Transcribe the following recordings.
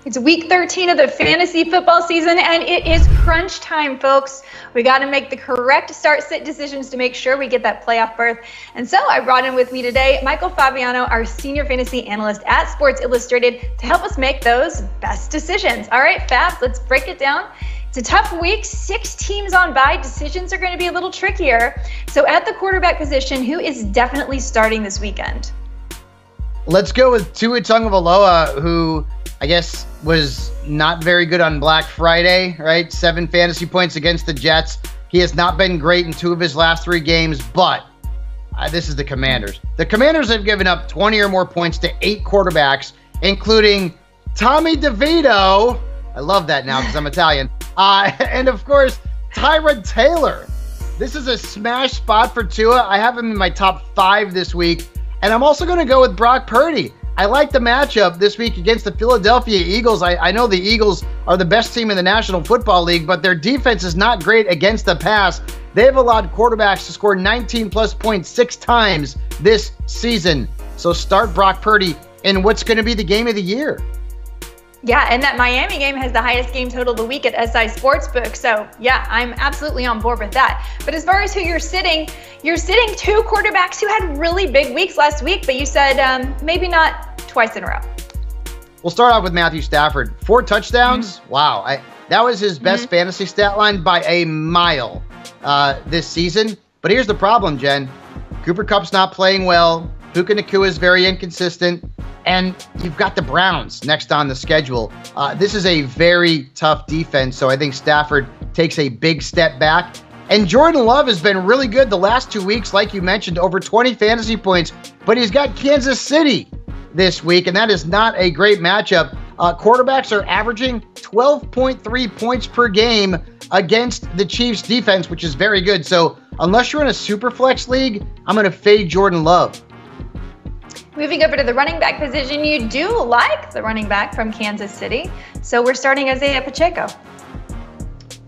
It's week 13 of the fantasy football season, and it is crunch time, folks. We got to make the correct start-sit decisions to make sure we get that playoff berth. And so I brought in with me today Michael Fabiano, our senior fantasy analyst at Sports Illustrated, to help us make those best decisions. All right, Fab, let's break it down. It's a tough week, 6 teams on bye. Decisions are going to be a little trickier. So at the quarterback position, who is definitely starting this weekend? Let's go with Tua Tagovailoa, who I guess was not very good on Black Friday, right? 7 fantasy points against the Jets. He has not been great in 2 of his last 3 games, but this is the Commanders. The Commanders have given up 20 or more points to 8 quarterbacks, including Tommy DeVito. I love that now because I'm Italian. And of course, Tyrod Taylor. This is a smash spot for Tua. I have him in my top 5 this week. And I'm also going to go with Brock Purdy. I like the matchup this week against the Philadelphia Eagles. I know the Eagles are the best team in the National Football League, but their defense is not great against the pass. They've allowed quarterbacks to score 19-plus points 6 times this season. So start Brock Purdy in what's going to be the game of the year. Yeah, and that Miami game has the highest game total of the week at SI Sportsbook. So, yeah, I'm absolutely on board with that. But as far as who you're sitting 2 quarterbacks who had really big weeks last week, but you said maybe not twice in a row. We'll start off with Matthew Stafford. 4 touchdowns. Wow. That was his best fantasy stat line by a mile this season. But here's the problem, Jen. Cooper Kupp's not playing well. Puka Nacua is very inconsistent. And you've got the Browns next on the schedule. This is a very tough defense, so I think Stafford takes a big step back. And Jordan Love has been really good the last 2 weeks, like you mentioned, over 20 fantasy points. But he's got Kansas City this week, and that is not a great matchup. Quarterbacks are averaging 12.3 points per game against the Chiefs' defense, which is very good. So unless you're in a super flex league, I'm going to fade Jordan Love. Moving over to the running back position, you do like the running back from Kansas City. So we're starting Isaiah Pacheco.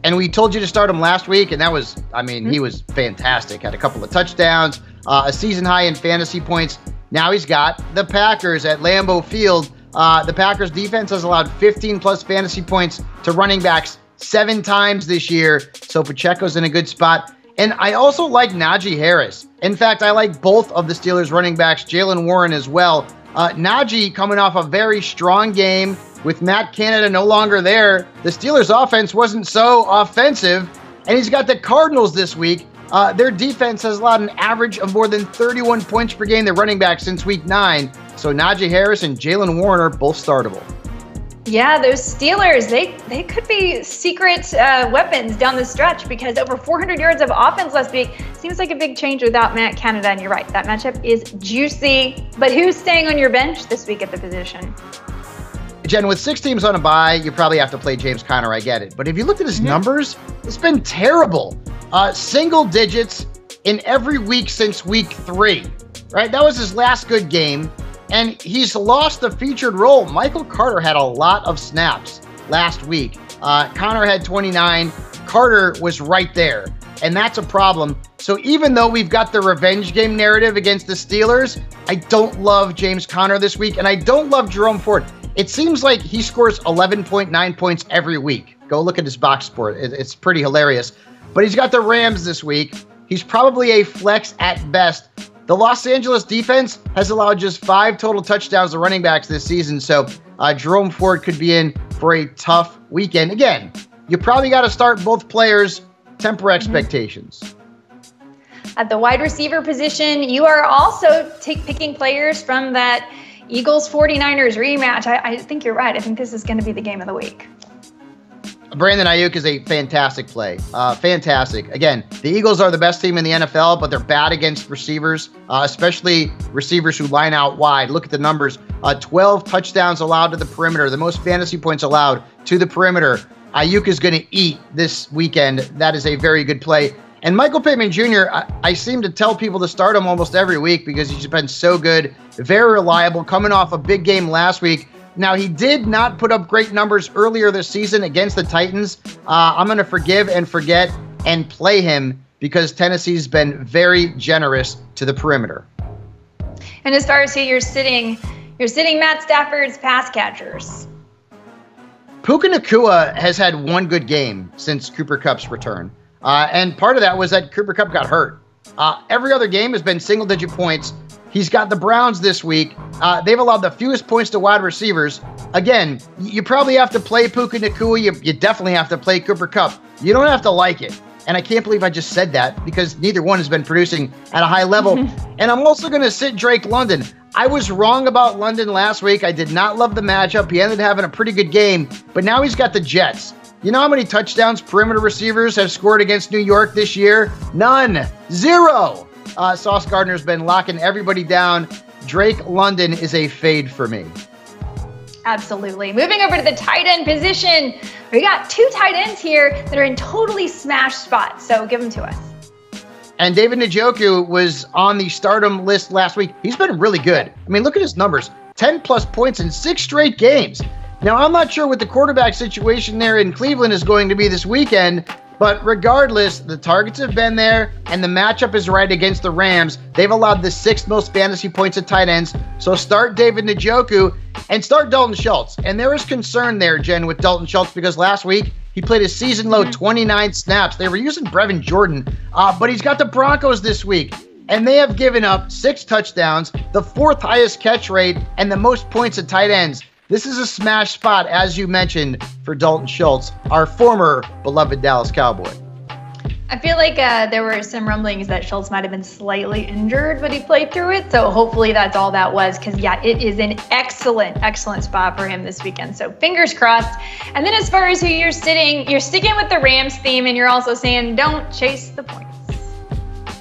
And we told you to start him last week, and that was, he was fantastic. Had a couple of touchdowns, a season high in fantasy points. Now he's got the Packers at Lambeau Field. The Packers defense has allowed 15-plus fantasy points to running backs 7 times this year. So Pacheco's in a good spot. And I also like Najee Harris. In fact, I like both of the Steelers running backs, Jalen Warren as well. Najee coming off a very strong game with Matt Canada no longer there. The Steelers offense wasn't so offensive, and he's got the Cardinals this week. Their defense has allowed an average of more than 31 points per game, their running back, since week 9. So Najee Harris and Jalen Warren are both startable. Yeah, those Steelers, they could be secret weapons down the stretch because over 400 yards of offense last week seems like a big change without Matt Canada. And you're right, that matchup is juicy. But who's staying on your bench this week at the position? Jen, with 6 teams on a bye, you probably have to play James Conner. I get it. But if you looked at his numbers, it's been terrible. Single digits in every week since week 3, right? That was his last good game. And he's lost the featured role. Michael Carter had a lot of snaps last week. Connor had 29. Carter was right there. And that's a problem. So even though we've got the revenge game narrative against the Steelers, I don't love James Conner this week. And I don't love Jerome Ford. It seems like he scores 11.9 points every week. Go look at his box score. It's pretty hilarious. But he's got the Rams this week. He's probably a flex at best. The Los Angeles defense has allowed just 5 total touchdowns to running backs this season, so Jerome Ford could be in for a tough weekend. Again, you probably got to start both players, temper expectations. At the wide receiver position, you are also picking players from that Eagles-49ers rematch. I think you're right. I think this is going to be the game of the week. Brandon Aiyuk is a fantastic play. Fantastic. Again, the Eagles are the best team in the NFL, but they're bad against receivers, especially receivers who line out wide. Look at the numbers. 12 touchdowns allowed to the perimeter, the most fantasy points allowed to the perimeter. Aiyuk is going to eat this weekend. That is a very good play. And Michael Pittman Jr., I seem to tell people to start him almost every week because he's been so good, very reliable, coming off a big game last week. Now, he did not put up great numbers earlier this season against the Titans. I'm going to forgive and forget and play him because Tennessee's been very generous to the perimeter. And as far as who you're sitting Matt Stafford's pass catchers. Puka Nacua has had one good game since Cooper Kupp's return. And part of that was that Cooper Kupp got hurt. Every other game has been single-digit points. He's got the Browns this week. They've allowed the fewest points to wide receivers. Again, you probably have to play Puka Nacua. You definitely have to play Cooper Kupp. You don't have to like it. And I can't believe I just said that because neither one has been producing at a high level. And I'm also going to sit Drake London. I was wrong about London last week. I did not love the matchup. He ended up having a pretty good game, but now he's got the Jets. You know how many touchdowns perimeter receivers have scored against New York this year? None. 0. Sauce Gardner's been locking everybody down. Drake London is a fade for me. Absolutely. Moving over to the tight end position. We got 2 tight ends here that are in totally smash spots. So give them to us. And David Njoku was on the stardom list last week. He's been really good. I mean, look at his numbers. 10-plus points in 6 straight games. Now, I'm not sure what the quarterback situation there in Cleveland is going to be this weekend, but regardless, the targets have been there, and the matchup is right against the Rams. They've allowed the 6th most fantasy points at tight ends, so start David Njoku and start Dalton Schultz. And there is concern there, Jen, with Dalton Schultz, because last week he played a season-low 29 snaps. They were using Brevin Jordan, but he's got the Broncos this week, and they have given up 6 touchdowns, the 4th highest catch rate, and the most points at tight ends. This is a smash spot, as you mentioned, for Dalton Schultz, our former beloved Dallas Cowboy. I feel like there were some rumblings that Schultz might have been slightly injured, but he played through it. So hopefully that's all that was, because, yeah, it is an excellent, excellent spot for him this weekend. So fingers crossed. And then as far as who you're sticking with the Rams theme, and you're also saying don't chase the points.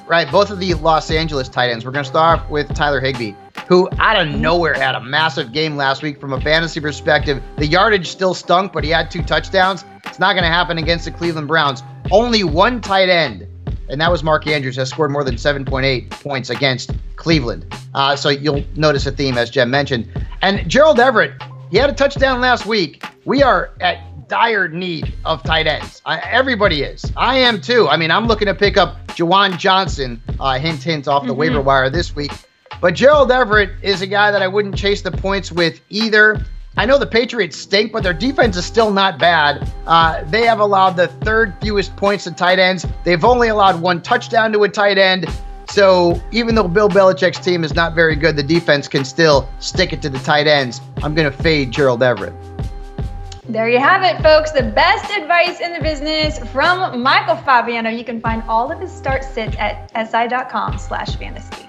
Right, both of the Los Angeles tight ends. We're going to start off with Tyler Higbee, who out of nowhere had a massive game last week from a fantasy perspective. The yardage still stunk, but he had 2 touchdowns. It's not going to happen against the Cleveland Browns. Only one tight end, and that was Mark Andrews, has scored more than 7.8 points against Cleveland. So you'll notice a theme, as Jen mentioned. And Gerald Everett, he had a touchdown last week. We are at dire need of tight ends. Everybody is. I am too. I mean, I'm looking to pick up Juwan Johnson, hint, hint, off the waiver wire this week. But Gerald Everett is a guy that I wouldn't chase the points with either. I know the Patriots stink, but their defense is still not bad. They have allowed the 3rd fewest points to tight ends. They've only allowed 1 touchdown to a tight end. So even though Bill Belichick's team is not very good, the defense can still stick it to the tight ends. I'm going to fade Gerald Everett. There you have it, folks. The best advice in the business from Michael Fabiano. You can find all of his start sits at si.com/fantasy.